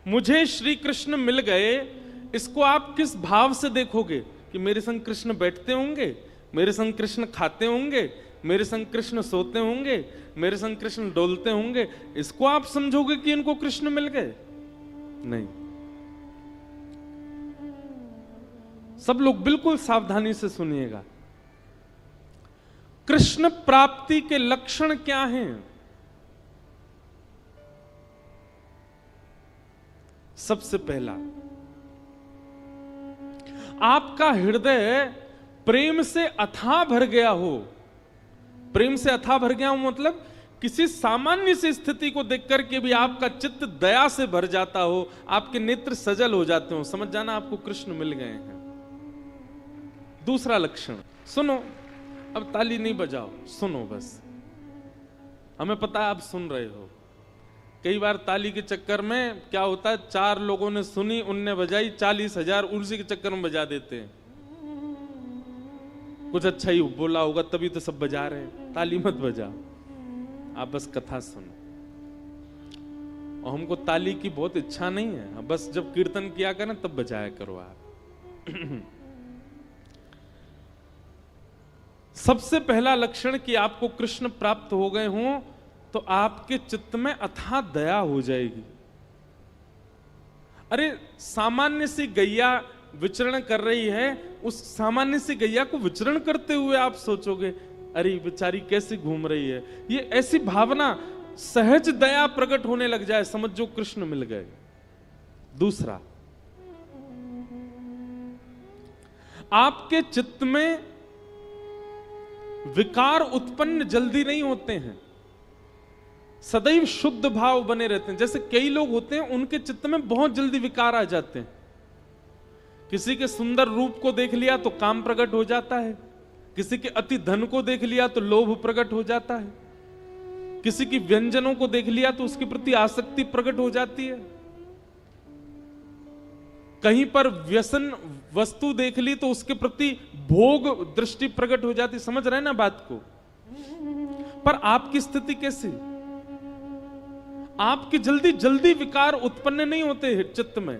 मुझे श्री कृष्ण मिल गए, इसको आप किस भाव से देखोगे? कि मेरे संग कृष्ण बैठते होंगे, मेरे संग कृष्ण खाते होंगे, मेरे संग कृष्ण सोते होंगे, मेरे संग कृष्ण डोलते होंगे, इसको आप समझोगे कि इनको कृष्ण मिल गए? नहीं। सब लोग बिल्कुल सावधानी से सुनिएगा। कृष्ण प्राप्ति के लक्षण क्या हैं? सबसे पहला, आपका हृदय प्रेम से अथाह भर गया हो। प्रेम से अथाह भर गया हो मतलब किसी सामान्य सी स्थिति को देखकर के भी आपका चित्त दया से भर जाता हो, आपके नेत्र सजल हो जाते हो, समझ जाना आपको कृष्ण मिल गए हैं। दूसरा लक्षण, सुनो, अब ताली नहीं बजाओ, सुनो बस। हमें पता है आप सुन रहे हो। कई बार ताली के चक्कर में क्या होता है, 4 लोगों ने सुनी, उनने बजाई, 40,000 उसी के चक्कर में बजा देते हैं। कुछ अच्छा ही बोला होगा तभी तो सब बजा रहे हैं। ताली मत बजाओ, आप बस कथा सुनो। और हमको ताली की बहुत इच्छा नहीं है, बस जब कीर्तन किया करें तब बजाया करो आप। सबसे पहला लक्षण कि आपको कृष्ण प्राप्त हो गए हों तो आपके चित्त में अथाह दया हो जाएगी। अरे सामान्य सी गैया विचरण कर रही है, उस सामान्य सी गैया को विचरण करते हुए आप सोचोगे अरे बेचारी कैसे घूम रही है, ये ऐसी भावना, सहज दया प्रकट होने लग जाए, समझो कृष्ण मिल गए। दूसरा, आपके चित्त में विकार उत्पन्न जल्दी नहीं होते हैं, सदैव शुद्ध भाव बने रहते हैं। जैसे कई लोग होते हैं उनके चित्त में बहुत जल्दी विकार आ जाते हैं। किसी के सुंदर रूप को देख लिया तो काम प्रकट हो जाता है, किसी के अति धन को देख लिया तो लोभ प्रकट हो जाता है, किसी की व्यंजनों को देख लिया तो उसके प्रति आसक्ति प्रकट हो जाती है, कहीं पर व्यसन वस्तु देख ली तो उसके प्रति भोग दृष्टि प्रकट हो जाती। समझ रहे ना बात को? पर आपकी स्थिति कैसी? आपके जल्दी जल्दी विकार उत्पन्न नहीं होते चित्त में।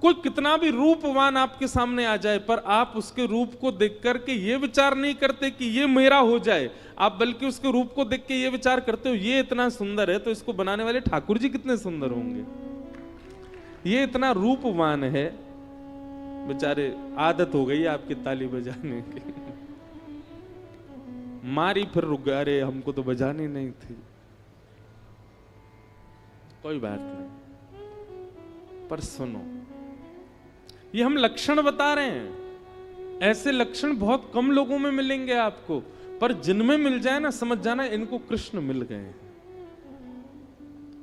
कोई कितना भी रूपवान आपके सामने आ जाए पर आप उसके रूप को देख करके ये विचार नहीं करते कि ये मेरा हो जाए, आप बल्कि उसके रूप को देख के ये विचार करते हो ये इतना सुंदर है तो इसको बनाने वाले ठाकुर जी कितने सुंदर होंगे, ये इतना रूपवान है। बेचारे आदत हो गई आपकी ताली बजाने की, मारी फिर रुक गए, अरे हमको तो बजानी नहीं थी। कोई बात नहीं, पर सुनो, ये हम लक्षण बता रहे हैं। ऐसे लक्षण बहुत कम लोगों में मिलेंगे आपको, पर जिनमें मिल जाए ना, समझ जाना इनको कृष्ण मिल गए हैं।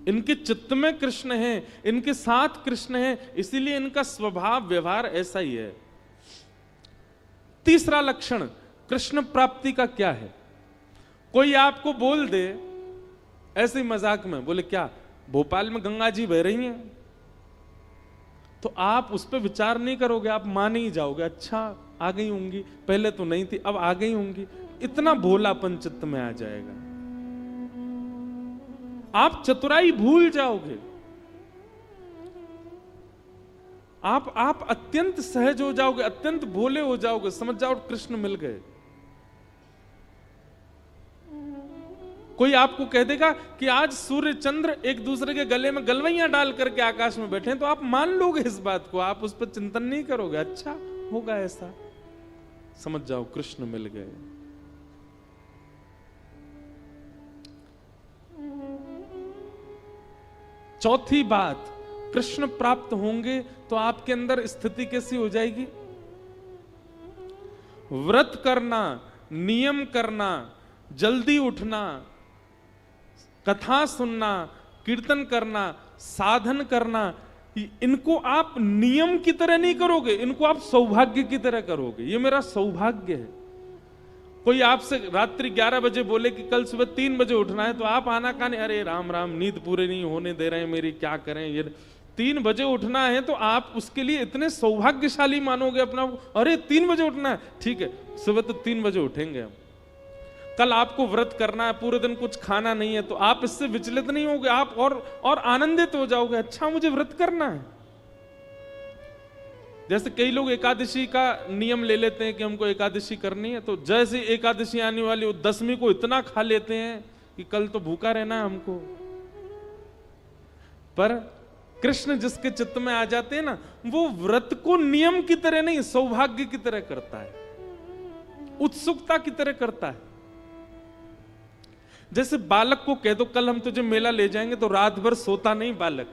इनके चित्त में कृष्ण है, इनके साथ कृष्ण है, इसीलिए इनका स्वभाव व्यवहार ऐसा ही है। तीसरा लक्षण कृष्ण प्राप्ति का क्या है? कोई आपको बोल दे ऐसे ही मजाक में, बोले क्या भोपाल में गंगा जी बह रही हैं, तो आप उस पर विचार नहीं करोगे, आप मान ही जाओगे, अच्छा आ गई होंगी, पहले तो नहीं थी अब आ गई होंगी। इतना भोलापन चित्त में आ जाएगा, आप चतुराई भूल जाओगे, आप अत्यंत सहज हो जाओगे, अत्यंत भोले हो जाओगे, समझ जाओ कृष्ण मिल गए। कोई आपको कह देगा कि आज सूर्य चंद्र एक दूसरे के गले में गलवैयां डाल करके आकाश में बैठे हैं, तो आप मान लोगे इस बात को, आप उस पर चिंतन नहीं करोगे, अच्छा होगा ऐसा, समझ जाओ कृष्ण मिल गए। चौथी बात, कृष्ण प्राप्त होंगे तो आपके अंदर स्थिति कैसी हो जाएगी? व्रत करना, नियम करना, जल्दी उठना, कथा सुनना, कीर्तन करना, साधन करना, इनको आप नियम की तरह नहीं करोगे, इनको आप सौभाग्य की तरह करोगे। ये मेरा सौभाग्य है। कोई आपसे रात्रि 11 बजे बोले कि कल सुबह 3 बजे उठना है, तो आप आना काने, अरे राम राम नींद पूरे नहीं होने दे रहे हैं मेरी, क्या करें, ये 3 बजे उठना है, तो आप उसके लिए इतने सौभाग्यशाली मानोगे अपना। अरे 3 बजे उठना है, ठीक है सुबह तो 3 बजे उठेंगे हम। कल आपको व्रत करना है, पूरे दिन कुछ खाना नहीं है, तो आप इससे विचलित नहीं होगे, आप और आनंदित हो जाओगे, अच्छा मुझे व्रत करना है। जैसे कई लोग एकादशी का नियम ले लेते हैं कि हमको एकादशी करनी है, तो जैसे एकादशी आने वाली वो 10वीं को इतना खा लेते हैं कि कल तो भूखा रहना है हमको। पर कृष्ण जिसके चित्त में आ जाते हैं ना, वो व्रत को नियम की तरह नहीं, सौभाग्य की तरह करता है, उत्सुकता की तरह करता है। जैसे बालक को कह दो कल हम तुझे मेला ले जाएंगे, तो रात भर सोता नहीं बालक,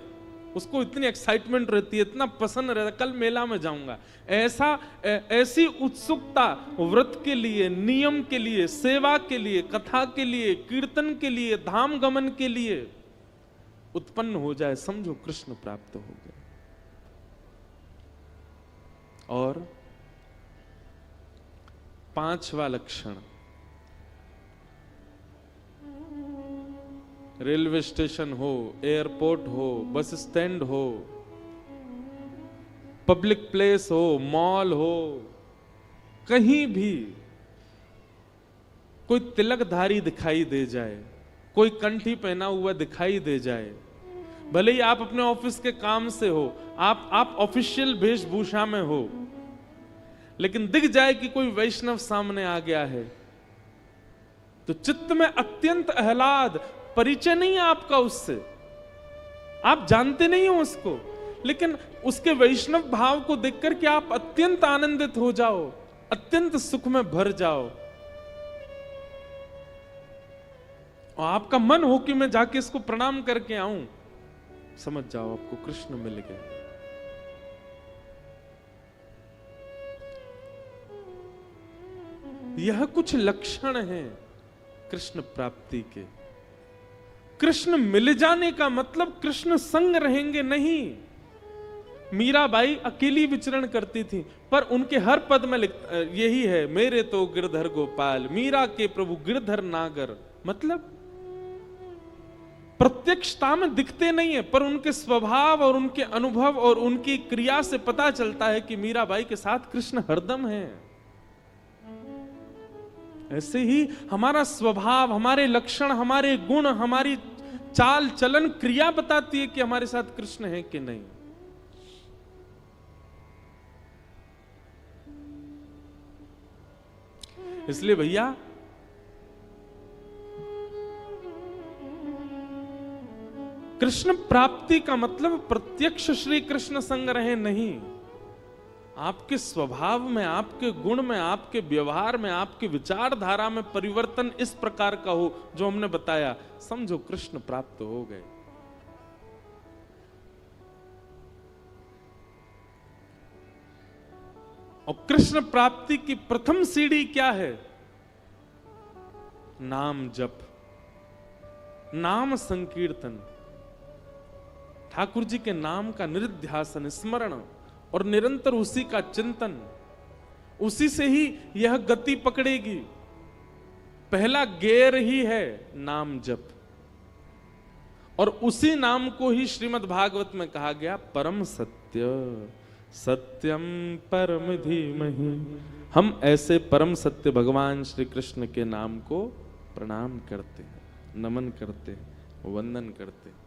उसको इतनी एक्साइटमेंट रहती है, इतना पसंद रहता है, कल मेला में जाऊंगा। ऐसी उत्सुकता व्रत के लिए, नियम के लिए, सेवा के लिए, कथा के लिए, कीर्तन के लिए, धाम गमन के लिए उत्पन्न हो जाए, समझो कृष्ण प्राप्त हो गए। और 5वां लक्षण, रेलवे स्टेशन हो, एयरपोर्ट हो, बस स्टैंड हो, पब्लिक प्लेस हो, मॉल हो, कहीं भी कोई तिलकधारी दिखाई दे जाए, कोई कंठी पहना हुआ दिखाई दे जाए, भले ही आप अपने ऑफिस के काम से हो, आप ऑफिशियल वेशभूषा में हो, लेकिन दिख जाए कि कोई वैष्णव सामने आ गया है, तो चित्त में अत्यंत आह्लाद, परिचय नहीं है आपका उससे, आप जानते नहीं हो उसको, लेकिन उसके वैष्णव भाव को देखकर के आप अत्यंत आनंदित हो जाओ, अत्यंत सुख में भर जाओ, और आपका मन हो कि मैं जाके इसको प्रणाम करके आऊं, समझ जाओ आपको कृष्ण मिल गए। यह कुछ लक्षण हैं कृष्ण प्राप्ति के। कृष्ण मिल जाने का मतलब कृष्ण संग रहेंगे नहीं। मीराबाई अकेली विचरण करती थी, पर उनके हर पद में यही है, मेरे तो गिरधर गोपाल, मीरा के प्रभु गिरधर नागर। मतलब प्रत्यक्षता में दिखते नहीं है, पर उनके स्वभाव और उनके अनुभव और उनकी क्रिया से पता चलता है कि मीराबाई के साथ कृष्ण हरदम है। ऐसे ही हमारा स्वभाव, हमारे लक्षण, हमारे गुण, हमारी चाल चलन, क्रिया बताती है कि हमारे साथ कृष्ण है कि नहीं। इसलिए भैया कृष्ण प्राप्ति का मतलब प्रत्यक्ष श्री कृष्ण संग रहे नहीं, आपके स्वभाव में, आपके गुण में, आपके व्यवहार में, आपके विचारधारा में परिवर्तन इस प्रकार का हो जो हमने बताया, समझो कृष्ण प्राप्त हो गए। और कृष्ण प्राप्ति की प्रथम सीढ़ी क्या है? नाम जप, नाम संकीर्तन, ठाकुर जी के नाम का निरुध्यासन, स्मरण और निरंतर उसी का चिंतन, उसी से ही यह गति पकड़ेगी। पहला गेर ही है नाम जप, और उसी नाम को ही श्रीमद् भागवत में कहा गया परम सत्य, सत्यम परम धीमहि। हम ऐसे परम सत्य भगवान श्री कृष्ण के नाम को प्रणाम करते हैं, नमन करते हैं, वंदन करते हैं।